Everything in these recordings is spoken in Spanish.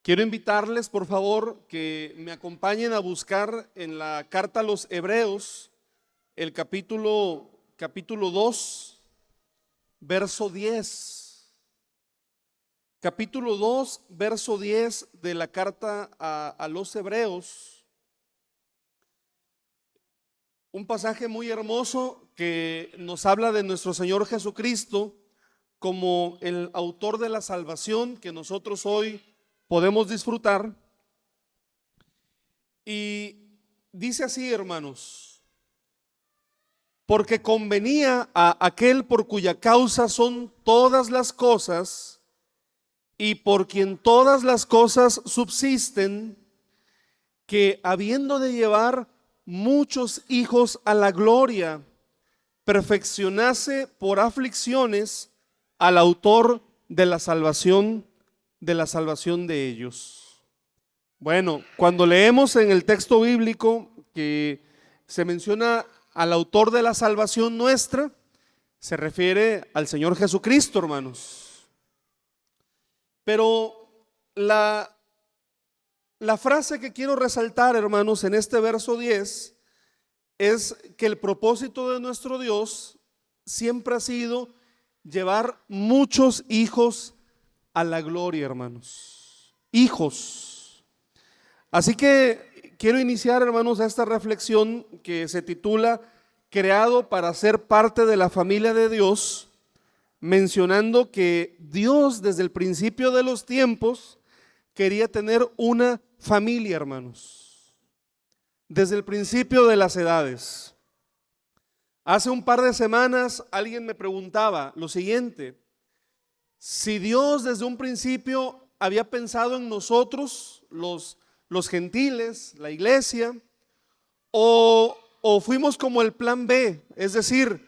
Quiero invitarles, por favor, que me acompañen a buscar en la carta a los Hebreos, el capítulo 2, verso 10. Capítulo 2, verso 10 de la carta a los Hebreos. Un pasaje muy hermoso que nos habla de nuestro Señor Jesucristo como el autor de la salvación que nosotros hoy podemos disfrutar. Y dice así, hermanos: porque convenía a aquel por cuya causa son todas las cosas y por quien todas las cosas subsisten, que habiendo de llevar muchos hijos a la gloria, perfeccionase por aflicciones al autor de la salvación de ellos. Bueno, cuando leemos en el texto bíblico que se menciona al autor de la salvación nuestra, se refiere al Señor Jesucristo, hermanos. Pero la frase que quiero resaltar, hermanos, en este verso 10 es que el propósito de nuestro Dios siempre ha sido llevar muchos hijos a la gloria, hermanos. Hijos. Así que quiero iniciar, hermanos, esta reflexión que se titula "Creado para ser parte de la familia de Dios", mencionando que Dios desde el principio de los tiempos quería tener una familia, hermanos. Desde el principio de las edades. Hace un par de semanas alguien me preguntaba lo siguiente: si Dios desde un principio había pensado en nosotros, los gentiles, la iglesia, o fuimos como el plan B, es decir,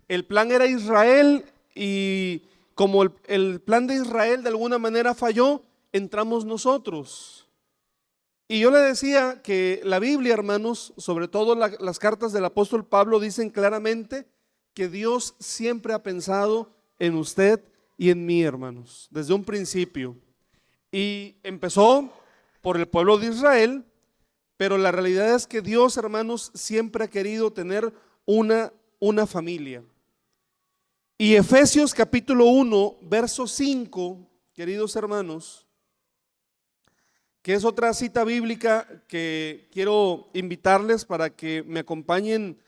el plan era Israel y como el plan de Israel de alguna manera falló, entramos nosotros. Y yo le decía que la Biblia, hermanos, sobre todo las cartas del apóstol Pablo, dicen claramente que Dios siempre ha pensado en usted y en mí, hermanos, desde un principio. Y empezó por el pueblo de Israel, pero la realidad es que Dios, hermanos, siempre ha querido tener una familia. Y Efesios capítulo 1, verso 5, queridos hermanos, que es otra cita bíblica que quiero invitarles para que me acompañen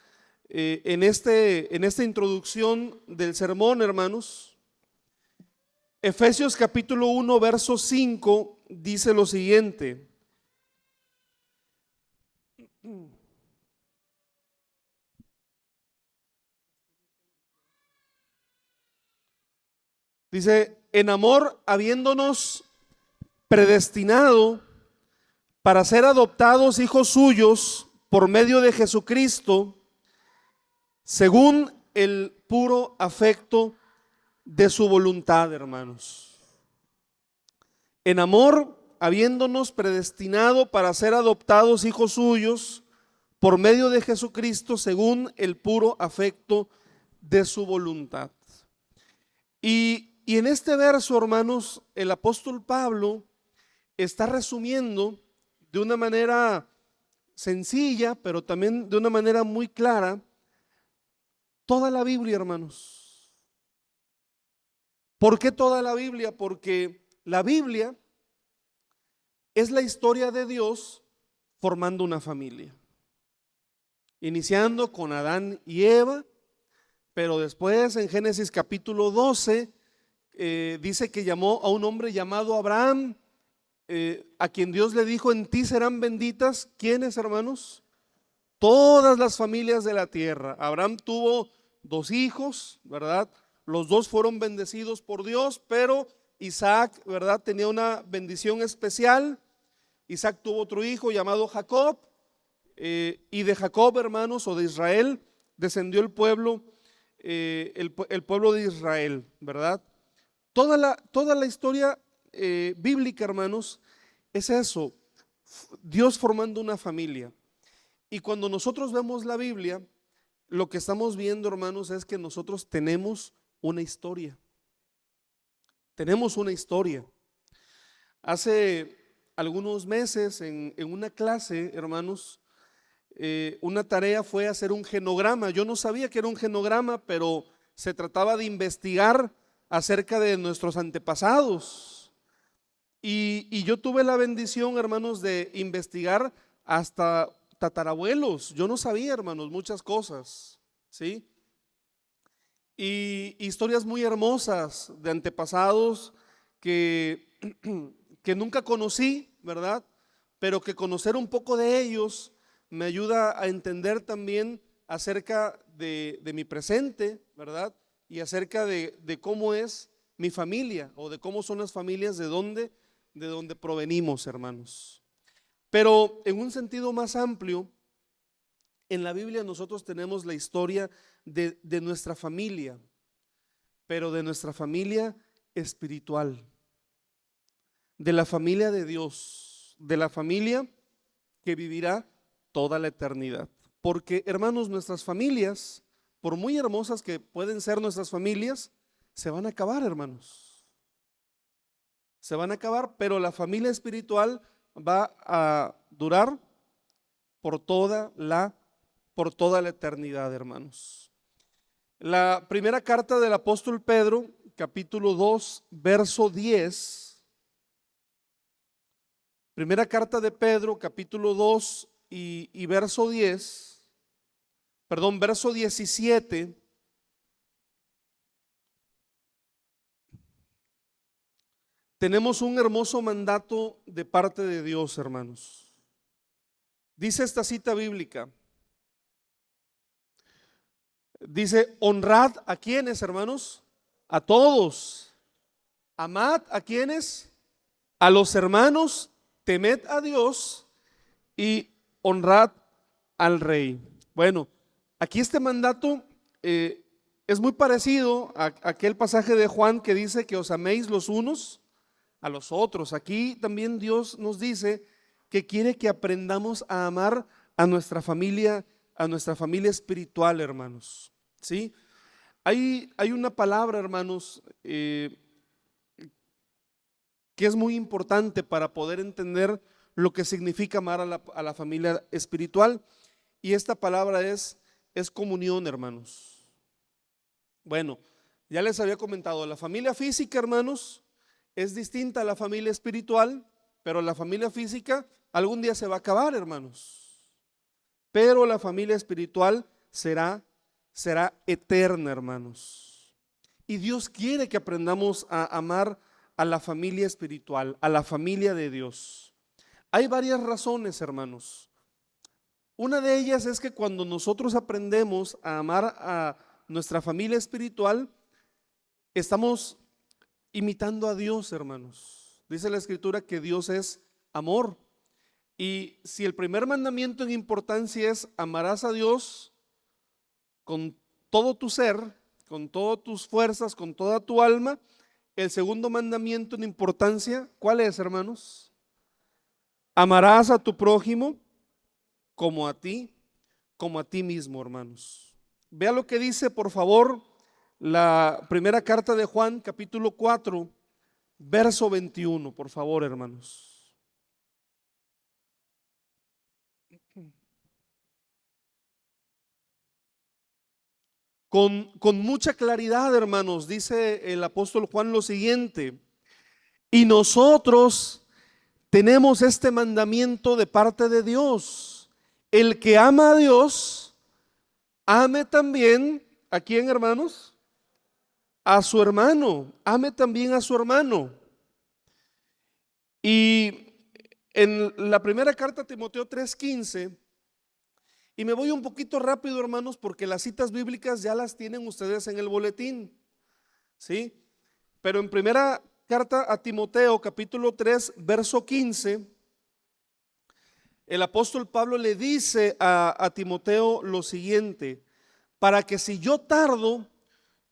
en esta introducción del sermón, hermanos. Efesios capítulo 1, verso 5 dice lo siguiente: dice, en amor habiéndonos predestinado para ser adoptados hijos suyos por medio de Jesucristo, según el puro afecto de su voluntad, hermanos. En amor, habiéndonos predestinado para ser adoptados hijos suyos por medio de Jesucristo, según el puro afecto de su voluntad. Y en este verso, hermanos, el apóstol Pablo está resumiendo de una manera sencilla, pero también de una manera muy clara, toda la Biblia, hermanos. ¿Por qué toda la Biblia? Porque la Biblia es la historia de Dios formando una familia, iniciando con Adán y Eva, pero después en Génesis capítulo 12 dice que llamó a un hombre llamado Abraham, a quien Dios le dijo: en ti serán benditas, ¿quiénes, hermanos? Todas las familias de la tierra. Abraham tuvo 2 hijos, ¿verdad? Los 2 fueron bendecidos por Dios, pero Isaac, ¿verdad?, tenía una bendición especial. Isaac tuvo otro hijo llamado Jacob, y de Jacob, hermanos, o de Israel, descendió el pueblo de Israel, ¿verdad? Toda la historia bíblica, hermanos, es eso: Dios formando una familia. Y cuando nosotros vemos la Biblia, lo que estamos viendo, hermanos, es que nosotros tenemos una historia. Tenemos una historia. Hace algunos meses en una clase, hermanos, una tarea fue hacer un genograma. Yo no sabía que era un genograma, pero se trataba de investigar acerca de nuestros antepasados. Y yo tuve la bendición, hermanos, de investigar hasta tatarabuelos. Yo no sabía, hermanos, muchas cosas, ¿sí? Y historias muy hermosas de antepasados que, que nunca conocí, ¿verdad? Pero que conocer un poco de ellos me ayuda a entender también acerca de mi presente, ¿verdad? Y acerca de cómo es mi familia o de cómo son las familias de donde provenimos, hermanos. Pero en un sentido más amplio, en la Biblia nosotros tenemos la historia de nuestra familia, pero de nuestra familia espiritual, de la familia de Dios, de la familia que vivirá toda la eternidad. Porque, hermanos, nuestras familias, por muy hermosas que pueden ser nuestras familias, se van a acabar, hermanos. Se van a acabar, pero la familia espiritual va a durar por toda la eternidad, hermanos. La primera carta del apóstol Pedro, capítulo 2, verso 10. Primera carta de Pedro, capítulo 2 y verso 10, perdón, verso 17. Tenemos un hermoso mandato de parte de Dios, hermanos. Dice esta cita bíblica. Dice, honrad a quienes, hermanos, a todos. Amad a quienes, a los hermanos, temed a Dios y honrad al rey. Bueno, aquí este mandato es muy parecido a aquel pasaje de Juan que dice que os améis los unos a los otros. Aquí también Dios nos dice que quiere que aprendamos a amar a nuestra familia espiritual, hermanos. ¿Sí? Hay una palabra, hermanos, que es muy importante para poder entender lo que significa amar a la familia espiritual, y esta palabra es comunión, hermanos. Bueno, ya les había comentado, la familia física, hermanos, es distinta a la familia espiritual, pero la familia física algún día se va a acabar, hermanos. Pero la familia espiritual será eterna, hermanos. Y Dios quiere que aprendamos a amar a la familia espiritual, a la familia de Dios. Hay varias razones, hermanos. Una de ellas es que cuando nosotros aprendemos a amar a nuestra familia espiritual, estamos imitando a Dios, hermanos. Dice la Escritura que Dios es amor. Y si el primer mandamiento en importancia es amarás a Dios con todo tu ser, con todas tus fuerzas, con toda tu alma, el segundo mandamiento en importancia, ¿cuál es, hermanos? Amarás a tu prójimo como a ti mismo, hermanos. Vea lo que dice, por favor, la primera carta de Juan, capítulo 4, verso 21, por favor, hermanos. Con mucha claridad, hermanos, dice el apóstol Juan lo siguiente: y nosotros tenemos este mandamiento de parte de Dios: el que ama a Dios, ame también, ¿a quién, hermanos? A su hermano, ame también a su hermano. Y en la primera carta a Timoteo 3:15, y me voy un poquito rápido, hermanos, porque las citas bíblicas ya las tienen ustedes en el boletín, ¿sí? Pero en primera carta a Timoteo, capítulo 3, verso 15, el apóstol Pablo le dice a Timoteo lo siguiente: para que si yo tardo,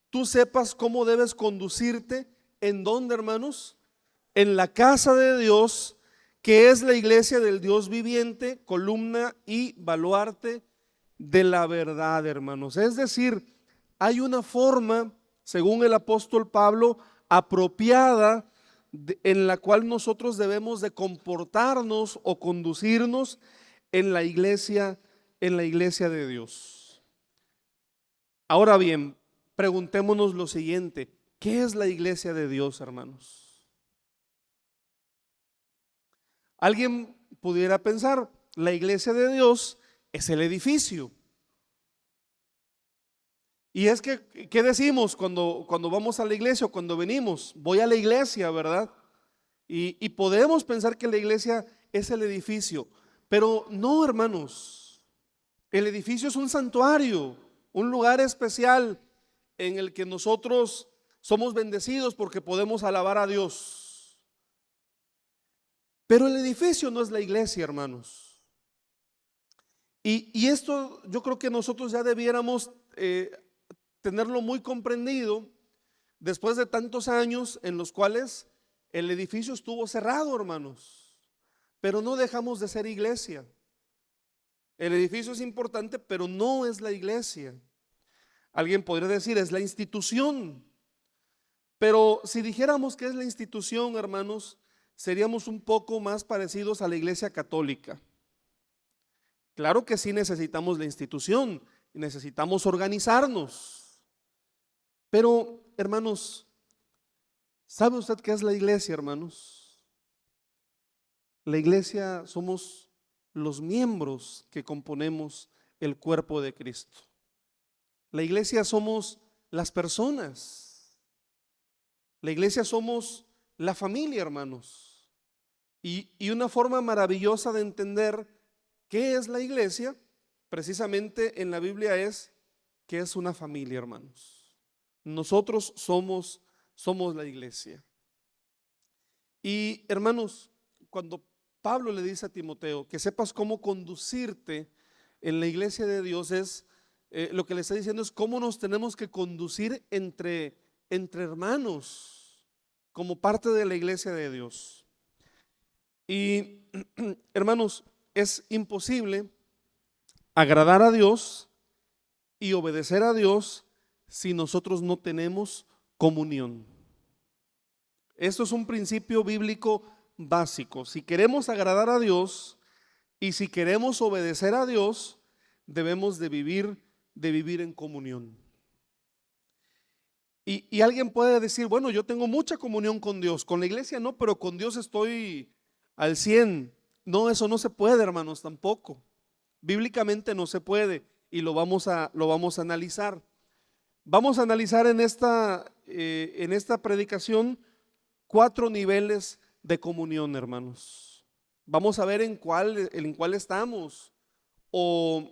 tú sepas cómo debes conducirte. ¿En dónde, hermanos? En la casa de Dios, que es la iglesia del Dios viviente, columna y baluarte de la verdad, hermanos. Es decir, hay una forma, según el apóstol Pablo, apropiada en la cual nosotros debemos de comportarnos o conducirnos en la iglesia de Dios. Ahora bien, preguntémonos lo siguiente: ¿qué es la iglesia de Dios, hermanos? Alguien pudiera pensar, la iglesia de Dios es el edificio. Y es que, ¿qué decimos cuando vamos a la iglesia o cuando venimos? Voy a la iglesia, ¿verdad? Y podemos pensar que la iglesia es el edificio, pero no, hermanos. El edificio es un santuario, un lugar especial en el que nosotros somos bendecidos porque podemos alabar a Dios. Pero el edificio no es la iglesia, hermanos. Y esto yo creo que nosotros ya debiéramos tenerlo muy comprendido después de tantos años en los cuales el edificio estuvo cerrado, hermanos, pero no dejamos de ser iglesia. El edificio es importante, pero no es la iglesia. Alguien podría decir, es la institución. Pero si dijéramos que es la institución, hermanos, seríamos un poco más parecidos a la iglesia católica. Claro que sí necesitamos la institución, necesitamos organizarnos. Pero, hermanos, ¿sabe usted qué es la iglesia, hermanos? La iglesia somos los miembros que componemos el cuerpo de Cristo. La iglesia somos las personas. La iglesia somos la familia, hermanos. Y una forma maravillosa de entender qué es la iglesia, precisamente en la Biblia, es que es una familia, hermanos. Nosotros somos la iglesia. Y hermanos, cuando Pablo le dice a Timoteo que sepas cómo conducirte en la iglesia de Dios, lo que le está diciendo es cómo nos tenemos que conducir entre hermanos, como parte de la iglesia de Dios. Y hermanos, es imposible agradar a Dios y obedecer a Dios si nosotros no tenemos comunión. Esto es un principio bíblico básico. Si queremos agradar a Dios y si queremos obedecer a Dios, debemos de vivir en comunión. Y alguien puede decir, bueno, yo tengo mucha comunión con Dios, con la iglesia no, pero con Dios estoy al 100. No, eso no se puede, hermanos, tampoco. Bíblicamente no se puede, y lo vamos a analizar. Vamos a analizar en esta predicación 4 niveles de comunión, hermanos. Vamos a ver en cuál estamos o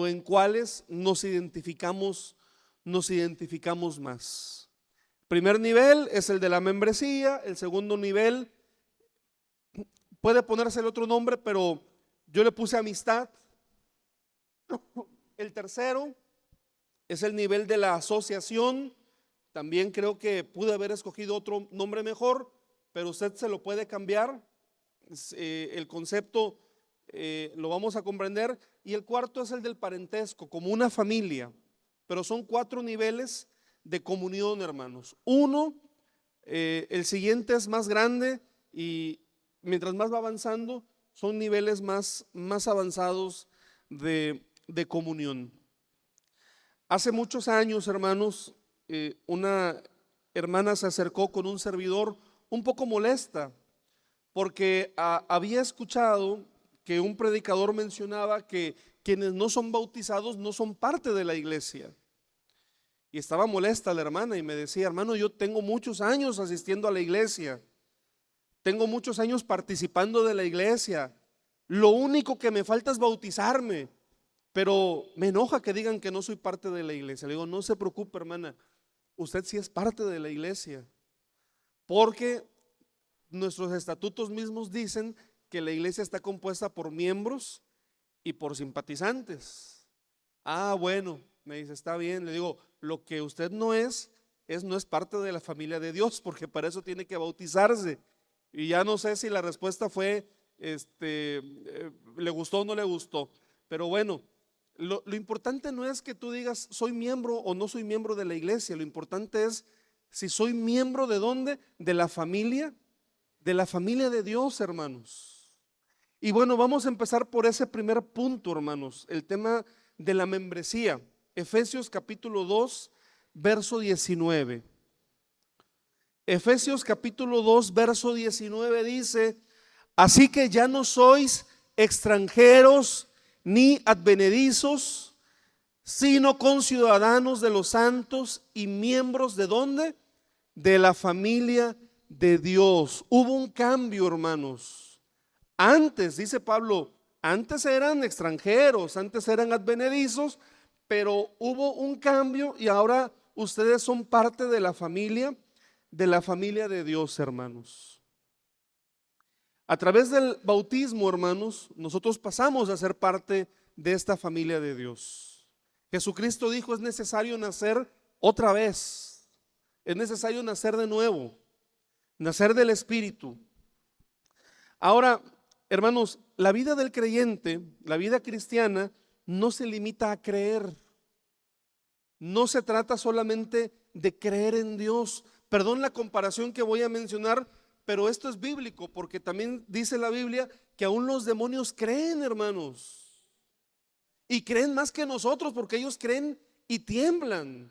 en cuáles nos identificamos más. Primer nivel es el de la membresía. El segundo nivel puede ponerse el otro nombre, pero yo le puse amistad. El tercero es el nivel de la asociación. También creo que pude haber escogido otro nombre mejor, pero usted se lo puede cambiar. El concepto lo vamos a comprender. Y el cuarto es el del parentesco, como una familia. Pero son 4 niveles de comunión, hermanos. Uno, el siguiente es más grande, y mientras más va avanzando, son niveles más avanzados de comunión. Hace muchos años, hermanos, una hermana se acercó con un servidor un poco molesta porque había escuchado que un predicador mencionaba que quienes no son bautizados no son parte de la iglesia. Y estaba molesta la hermana y me decía, hermano, yo tengo muchos años asistiendo a la iglesia, tengo muchos años participando de la iglesia, lo único que me falta es bautizarme. Pero me enoja que digan que no soy parte de la iglesia. Le digo, no se preocupe, hermana, usted sí es parte de la iglesia, porque nuestros estatutos mismos dicen que la iglesia está compuesta por miembros y por simpatizantes. Ah, bueno, me dice, está bien. Le digo, lo que usted no es parte de la familia de Dios, porque para eso tiene que bautizarse. Y ya no sé si la respuesta fue, le gustó o no le gustó, pero bueno. Lo importante no es que tú digas soy miembro o no soy miembro de la iglesia. Lo importante es Si soy miembro ¿de dónde? De la familia de Dios, hermanos. Y bueno, vamos a empezar por ese primer punto, hermanos, el tema de la membresía. Efesios capítulo 2, verso 19. Efesios capítulo 2, verso 19 dice: así que ya no sois extranjeros ni advenedizos, sino conciudadanos de los santos y miembros ¿de dónde? De la familia de Dios. Hubo un cambio, hermanos. Antes, dice Pablo, antes eran extranjeros, antes eran advenedizos, pero hubo un cambio y ahora ustedes son parte de la familia de Dios, hermanos. A través del bautismo, hermanos, nosotros pasamos a ser parte de esta familia de Dios. Jesucristo dijo: es necesario nacer otra vez, es necesario nacer de nuevo, nacer del Espíritu. Ahora, hermanos, la vida del creyente, la vida cristiana, no se limita a creer. No se trata solamente de creer en Dios. Perdón la comparación que voy a mencionar, pero esto es bíblico, porque también dice la Biblia que aún los demonios creen, hermanos. Y creen más que nosotros, porque ellos creen y tiemblan.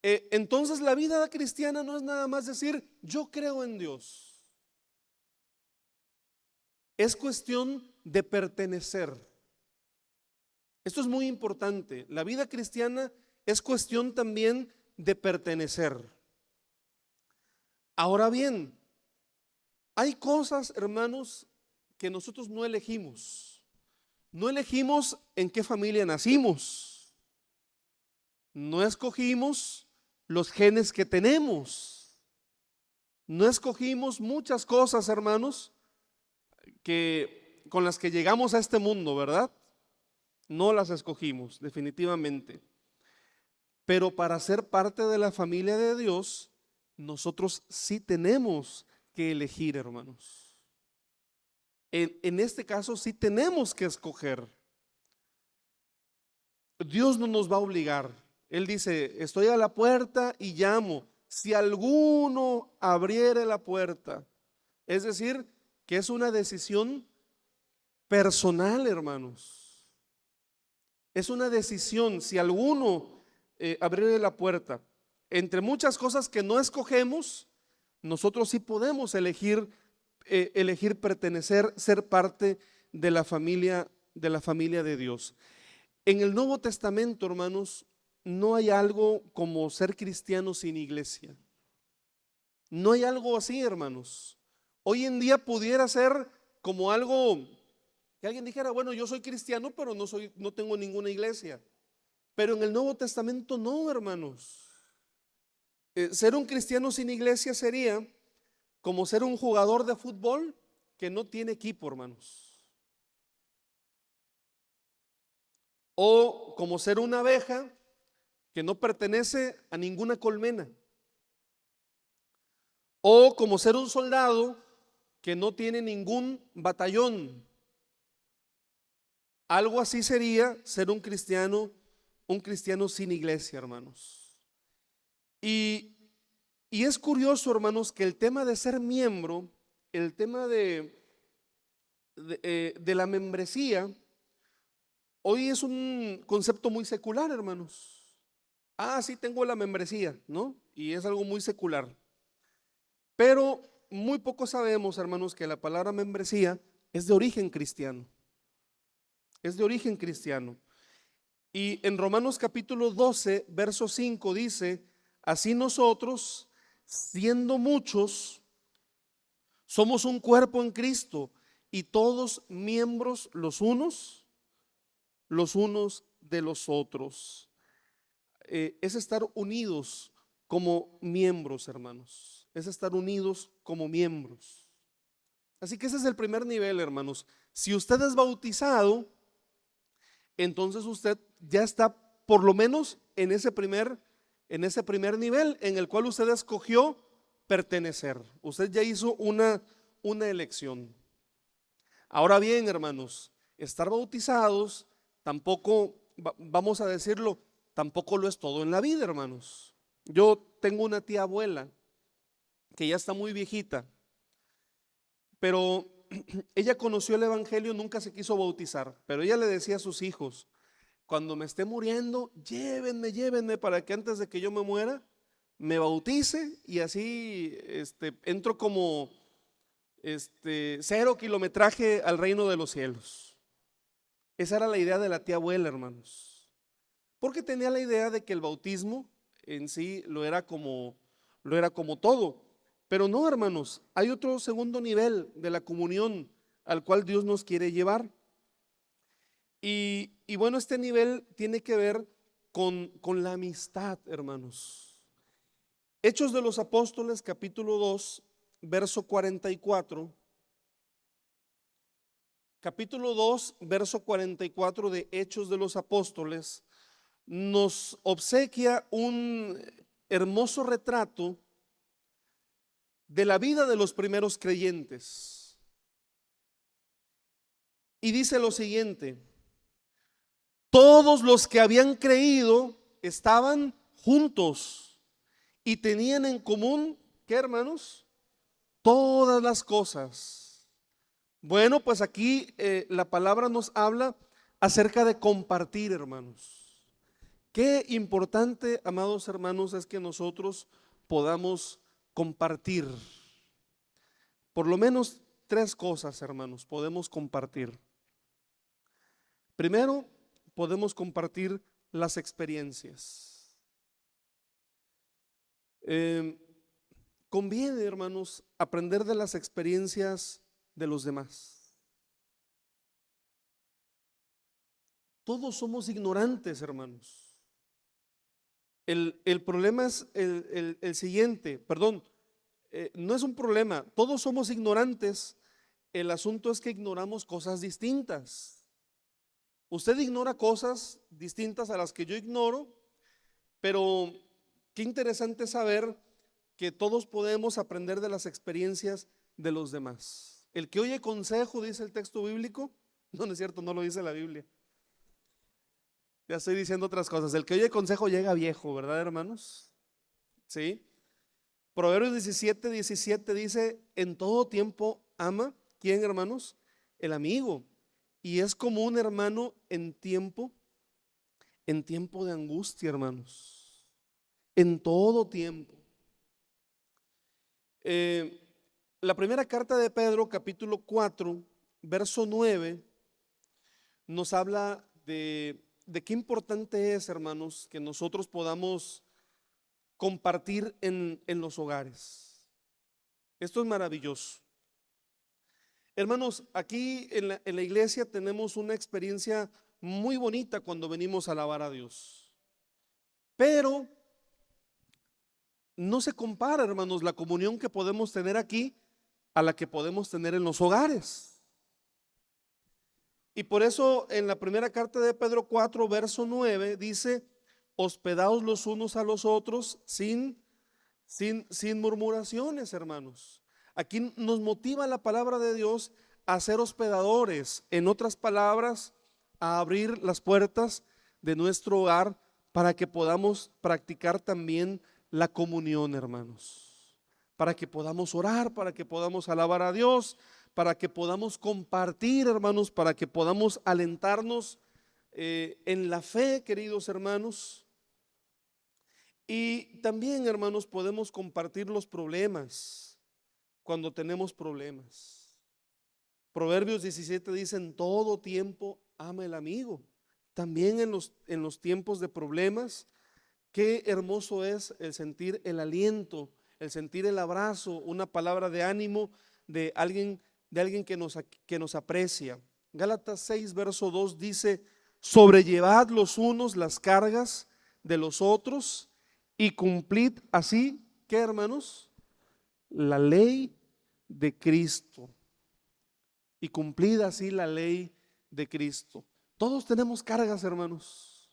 Entonces la vida cristiana no es nada más decir yo creo en Dios. Es cuestión de pertenecer. Esto es muy importante. La vida cristiana es cuestión también de pertenecer. Ahora bien, hay cosas, hermanos, que nosotros no elegimos. No elegimos en qué familia nacimos. No escogimos los genes que tenemos. No escogimos muchas cosas, hermanos, con las que llegamos a este mundo, ¿verdad? No las escogimos, definitivamente. Pero para ser parte de la familia de Dios, nosotros sí tenemos que elegir, hermanos. En este caso sí tenemos que escoger. Dios no nos va a obligar. Él dice: estoy a la puerta y llamo. Si alguno abriere la puerta. Es decir, que es una decisión personal, hermanos. Es una decisión. Si alguno abriere la puerta. Entre muchas cosas que no escogemos, nosotros sí podemos elegir pertenecer, ser parte de la familia de Dios. En el Nuevo Testamento, hermanos, no hay algo como ser cristiano sin iglesia. No hay algo así, hermanos. Hoy en día pudiera ser como algo que alguien dijera: bueno, yo soy cristiano, pero no tengo ninguna iglesia. Pero en el Nuevo Testamento no, hermanos. Ser un cristiano sin iglesia sería como ser un jugador de fútbol que no tiene equipo, hermanos. O como ser una abeja que no pertenece a ninguna colmena. O como ser un soldado que no tiene ningún batallón. Algo así sería ser un cristiano sin iglesia, hermanos. Y es curioso, hermanos, que el tema de ser miembro, el tema de la membresía, hoy es un concepto muy secular, hermanos. Sí, tengo la membresía, ¿no? Y es algo muy secular. Pero muy poco sabemos, hermanos, que la palabra membresía es de origen cristiano. Es de origen cristiano. Y en Romanos capítulo 12, verso 5 dice: así nosotros, siendo muchos, somos un cuerpo en Cristo y todos miembros los unos de los otros. Es estar unidos como miembros, hermanos. Es estar unidos como miembros. Así que ese es el primer nivel, hermanos. Si usted es bautizado, entonces usted ya está por lo menos en ese primer nivel en el cual usted escogió pertenecer. Usted ya hizo una elección. Ahora bien, hermanos, estar bautizados tampoco, vamos a decirlo, tampoco lo es todo en la vida, hermanos. Yo tengo una tía abuela que ya está muy viejita, pero ella conoció el evangelio, nunca se quiso bautizar, pero ella le decía a sus hijos: cuando me esté muriendo, llévenme, llévenme para que antes de que yo me muera me bautice y así entro como 0 kilometraje al reino de los cielos. Esa era la idea de la tía abuela, hermanos, porque tenía la idea de que el bautismo en sí lo era como todo. Pero no, hermanos, hay otro segundo nivel de la comunión al cual Dios nos quiere llevar. Y bueno, este nivel tiene que ver con la amistad, hermanos. Hechos de los Apóstoles, capítulo 2, verso 44. Capítulo 2, verso 44 de Hechos de los Apóstoles nos obsequia un hermoso retrato de la vida de los primeros creyentes. Y dice lo siguiente: todos los que habían creído estaban juntos y tenían en común, ¿qué, hermanos? Todas las cosas. Bueno, pues aquí la palabra nos habla acerca de compartir, hermanos. Qué importante, amados hermanos, es que nosotros podamos compartir. Por lo menos 3 cosas, hermanos, podemos compartir. Primero, podemos compartir las experiencias. Conviene, hermanos, aprender de las experiencias de los demás. Todos somos ignorantes, hermanos. El problema es el siguiente, perdón, no es un problema, todos somos ignorantes. El asunto es que ignoramos cosas distintas. Usted ignora cosas distintas a las que yo ignoro, pero qué interesante saber que todos podemos aprender de las experiencias de los demás. El que oye consejo, dice el texto bíblico, no, no es cierto, no lo dice la Biblia. Ya estoy diciendo otras cosas. El que oye consejo llega viejo, ¿verdad, hermanos? Sí. Proverbios 17, 17 dice: en todo tiempo ama, ¿quién, hermanos? El amigo. Y es como un hermano en tiempo de angustia, hermanos. En todo tiempo. La primera carta de Pedro, capítulo 4, verso 9, nos habla de qué importante es, hermanos, que nosotros podamos compartir en los hogares. Esto es maravilloso. Hermanos, aquí en la iglesia tenemos una experiencia muy bonita cuando venimos a alabar a Dios. Pero no se compara, hermanos, la comunión que podemos tener aquí a la que podemos tener en los hogares. Y por eso en la primera carta de Pedro 4, verso 9 dice: hospedaos los unos a los otros sin murmuraciones, hermanos. Aquí nos motiva la palabra de Dios a ser hospedadores, en otras palabras, a abrir las puertas de nuestro hogar para que podamos practicar también la comunión, hermanos, para que podamos orar, para que podamos alabar a Dios, para que podamos compartir, hermanos, para que podamos alentarnos en la fe, queridos hermanos. Y también, hermanos, podemos compartir los problemas cuando tenemos problemas. Proverbios 17 dice: en todo tiempo ama el amigo. También en los tiempos de problemas, qué hermoso es el sentir el aliento, el sentir el abrazo, una palabra de ánimo de alguien que nos aprecia. Gálatas 6, verso 2 dice: sobrellevad los unos las cargas de los otros y cumplid así, ¿qué, hermanos? La ley de Cristo. Y cumplid así la ley de Cristo. Todos tenemos cargas, hermanos,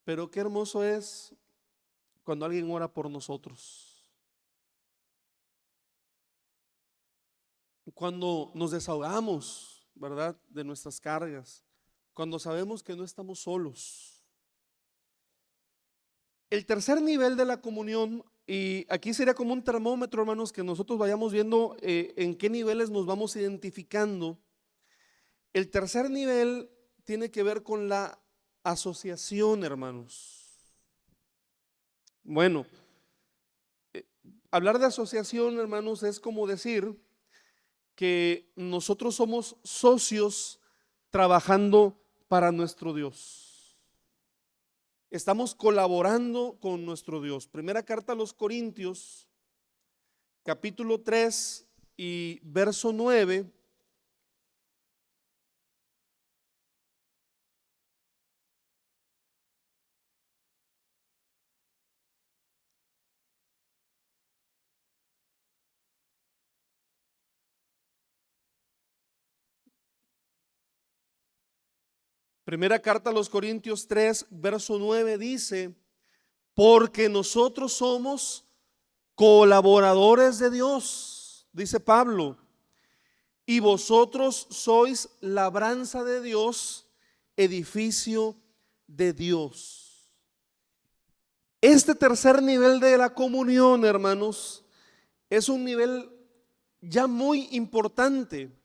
pero qué hermoso es cuando alguien ora por nosotros, cuando nos desahogamos, ¿verdad?, de nuestras cargas, cuando sabemos que no estamos solos. El tercer nivel de la comunión, y aquí sería como un termómetro, hermanos, que nosotros vayamos viendo en qué niveles nos vamos identificando. El tercer nivel tiene que ver con la asociación, hermanos. Bueno, hablar de asociación, hermanos, es como decir que nosotros somos socios trabajando para nuestro Dios. Estamos colaborando con nuestro Dios. Primera carta a los Corintios, capítulo 3 y verso 9. Primera carta a los Corintios 3, verso 9 dice: porque nosotros somos colaboradores de Dios, dice Pablo, y vosotros sois labranza de Dios, edificio de Dios. Este tercer nivel de la comunión, hermanos, es un nivel ya muy importante,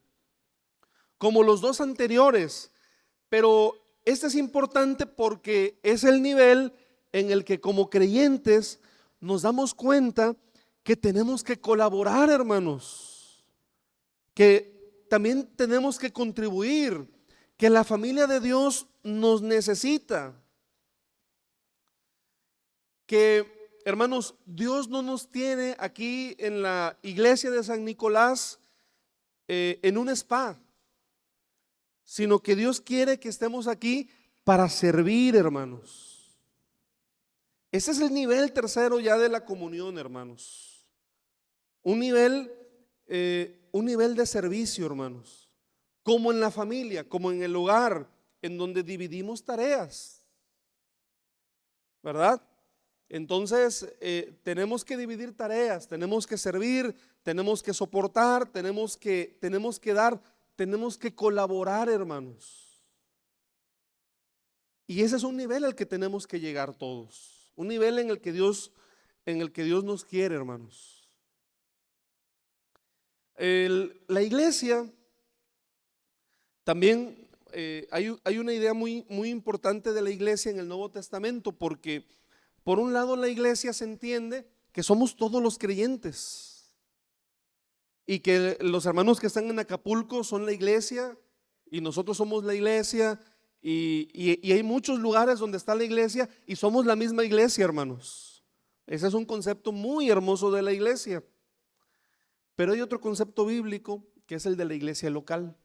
como los dos anteriores, pero este es importante porque es el nivel en el que como creyentes nos damos cuenta que tenemos que colaborar, hermanos, que también tenemos que contribuir, que la familia de Dios nos necesita, que, hermanos, Dios no nos tiene aquí en la iglesia de San Nicolás en un spa, sino que Dios quiere que estemos aquí para servir, hermanos. Ese es el nivel tercero ya de la comunión, hermanos. Un nivel de servicio, hermanos. Como en la familia, como en el hogar, en donde dividimos tareas, ¿verdad? Entonces, tenemos que dividir tareas, tenemos que servir, tenemos que soportar, tenemos que dar, tenemos que colaborar, hermanos. Y ese es un nivel al que tenemos que llegar todos, un nivel en el que Dios nos quiere, hermanos. La iglesia también hay una idea muy, muy importante de la iglesia en el Nuevo Testamento, porque por un lado la iglesia se entiende que somos todos los creyentes y que los hermanos que están en Acapulco son la iglesia y nosotros somos la iglesia y hay muchos lugares donde está la iglesia y somos la misma iglesia, hermanos. Ese es un concepto muy hermoso de la iglesia. Pero hay otro concepto bíblico que es el de la iglesia local.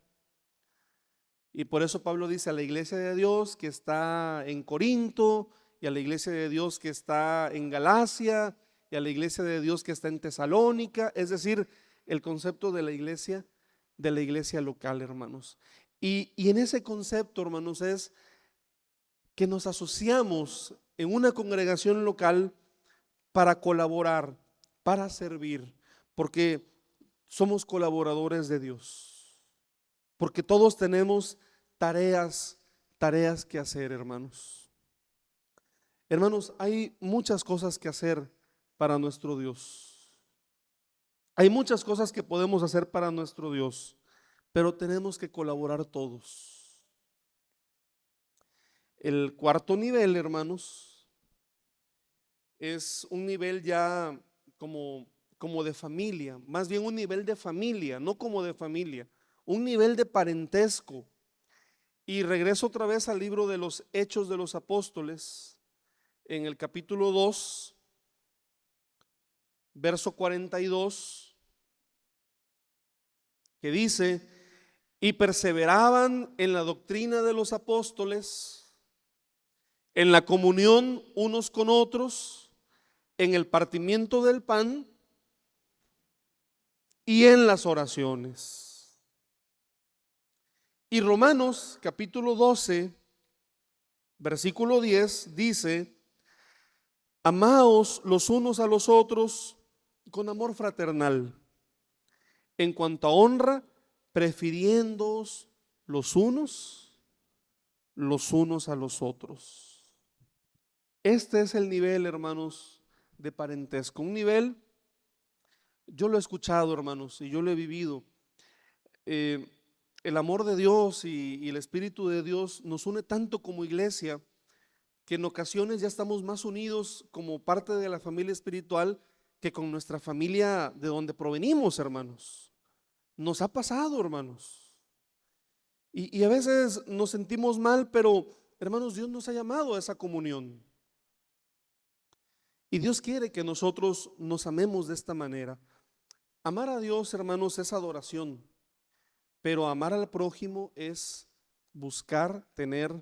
Y por eso Pablo dice a la iglesia de Dios que está en Corinto, y a la iglesia de Dios que está en Galacia, y a la iglesia de Dios que está en Tesalónica, es decir, el concepto de la iglesia local, hermanos. Y en ese concepto, hermanos, es que nos asociamos en una congregación local para colaborar, para servir, porque somos colaboradores de Dios, porque todos tenemos tareas que hacer, hermanos. Hermanos, hay muchas cosas que hacer para nuestro Dios. Hay muchas cosas que podemos hacer para nuestro Dios, pero tenemos que colaborar todos. El cuarto nivel, hermanos, es un nivel ya como de familia, más bien un nivel de familia, no como de familia, un nivel de parentesco. Y regreso otra vez al libro de los Hechos de los Apóstoles, en el capítulo 2, verso 42, que dice: y perseveraban en la doctrina de los apóstoles, en la comunión unos con otros, en el partimiento del pan y en las oraciones. Y Romanos capítulo 12, versículo 10 dice: amaos los unos a los otros con amor fraternal, en cuanto a honra, prefiriéndoos los unos a los otros. Este es el nivel, hermanos, de parentesco. Un nivel, yo lo he escuchado, hermanos, y yo lo he vivido. El amor de Dios y el Espíritu de Dios nos une tanto como iglesia, que en ocasiones ya estamos más unidos como parte de la familia espiritual que con nuestra familia de donde provenimos, hermanos. Nos ha pasado, hermanos. Y a veces nos sentimos mal, pero hermanos, Dios nos ha llamado a esa comunión. Y Dios quiere que nosotros nos amemos de esta manera. Amar a Dios, hermanos, es adoración, pero amar al prójimo es buscar tener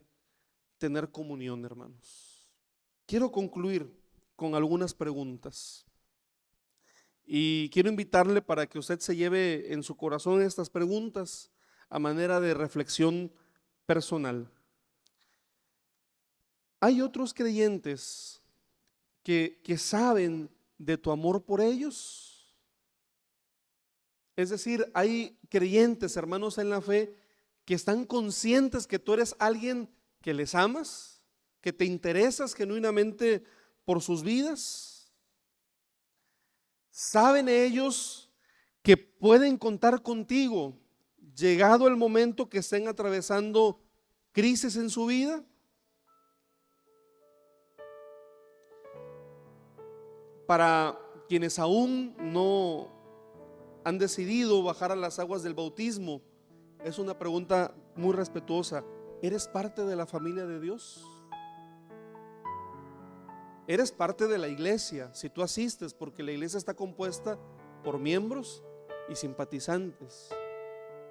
comunión, hermanos. Quiero concluir con algunas preguntas y quiero invitarle para que usted se lleve en su corazón estas preguntas a manera de reflexión personal. ¿Hay otros creyentes que saben de tu amor por ellos? Es decir, hay creyentes, hermanos en la fe, que están conscientes que tú eres alguien que les amas, que te interesas genuinamente por sus vidas. ¿Saben ellos que pueden contar contigo llegado el momento que estén atravesando crisis en su vida? Para quienes aún no han decidido bajar a las aguas del bautismo, es una pregunta muy respetuosa. ¿Eres parte de la familia de Dios? ¿Eres parte de la iglesia? Si tú asistes, porque la iglesia está compuesta por miembros y simpatizantes.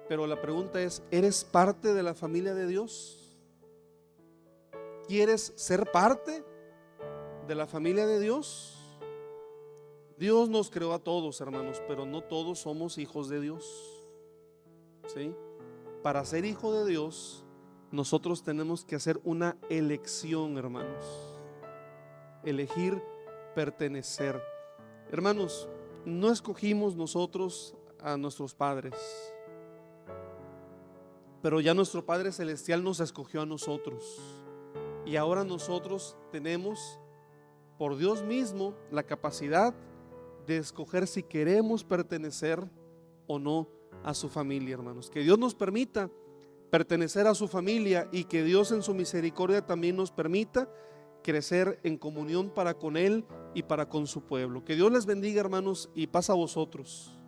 Pero la pregunta es, ¿eres parte de la familia de Dios? ¿Quieres ser parte de la familia de Dios? Dios nos creó a todos, hermanos, pero no todos somos hijos de Dios. ¿Sí? Para ser hijo de Dios, nosotros tenemos que hacer una elección, hermanos. Elegir pertenecer. Hermanos, no escogimos nosotros a nuestros padres, pero ya nuestro Padre Celestial nos escogió a nosotros. Y ahora nosotros tenemos, por Dios mismo, la capacidad de escoger si queremos pertenecer o no a su familia, hermanos. Que Dios nos permita pertenecer a su familia y que Dios en su misericordia también nos permita crecer en comunión para con Él y para con su pueblo. Que Dios les bendiga, hermanos, y paz a vosotros.